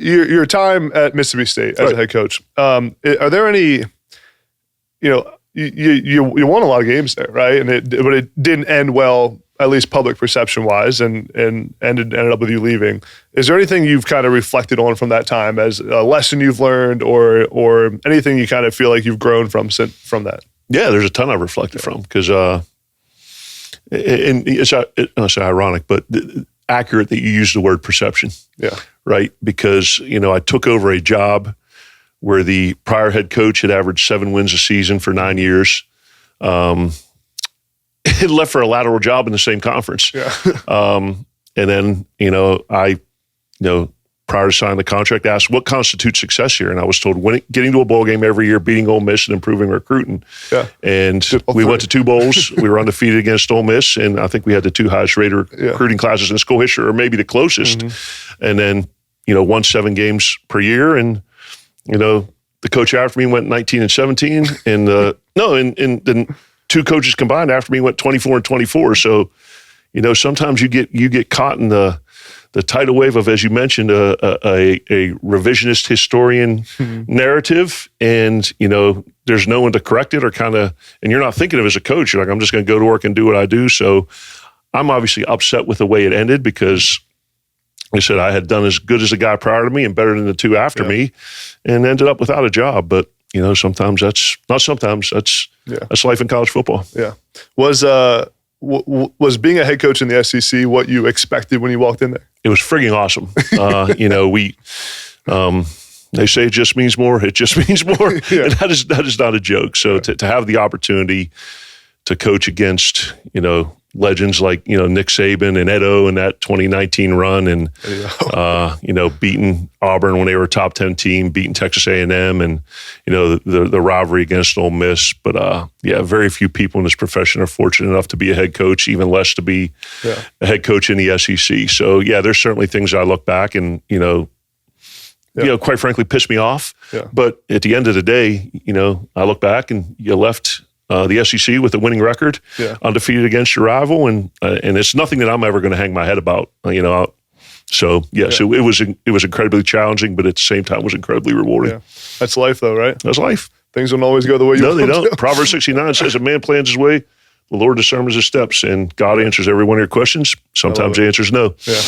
your time at Mississippi State as a head coach, are there any, you won a lot of games there, right? But it didn't end well, at least public perception wise, and ended up with you leaving. Is there anything you've kind of reflected on from that time as a lesson you've learned, or anything you kind of feel like you've grown from that? Yeah, there's a ton I've reflected from, because and it's ironic, but accurate that you use the word perception. Yeah. Right? Because, I took over a job where the prior head coach had averaged 7 wins a season for 9 years. It left for a lateral job in the same conference. Yeah. And then, I prior to signing the contract, asked what constitutes success here. And I was told getting to a bowl game every year, beating Ole Miss, and improving recruiting. Yeah. And we went to 2 bowls. We were undefeated against Ole Miss, and I think we had the 2 highest rated recruiting classes in school history, or maybe the closest. Mm-hmm. And then, won 7 games per year. And, the coach after me went 19-17, and then 2 coaches combined after me went 24-24. So, sometimes you get caught in the tidal wave of, as you mentioned, a revisionist historian narrative, and there's no one to correct it, and you're not thinking of it as a coach. You're like, I'm just going to go to work and do what I do. So I'm obviously upset with the way it ended, because like I said, I had done as good as the guy prior to me and better than the 2 after me, and ended up without a job. But sometimes that's life in college football. Yeah. Was being a head coach in the SEC what you expected when you walked in there? It was frigging awesome. They say it just means more. It just means more. And that is not a joke. So to have the opportunity to coach against, legends like, Nick Saban and Ed O in that 2019 run, and, beating Auburn when they were a top 10 team, beating Texas A&M, and, the rivalry against Ole Miss. But, very few people in this profession are fortunate enough to be a head coach, even less to be a head coach in the SEC. So, there's certainly things I look back and, quite frankly, piss me off. Yeah. But at the end of the day, I look back and you left the SEC with a winning record, undefeated against your rival, and it's nothing that I'm ever going to hang my head about. So it was incredibly challenging, but at the same time was incredibly rewarding. Yeah. That's life, though, right? That's life. Things don't always go the way you want. No, they don't. Proverbs 69 says, "A man plans his way, the Lord discerns his steps," and God answers every one of your questions. Sometimes the answer is no. Yeah.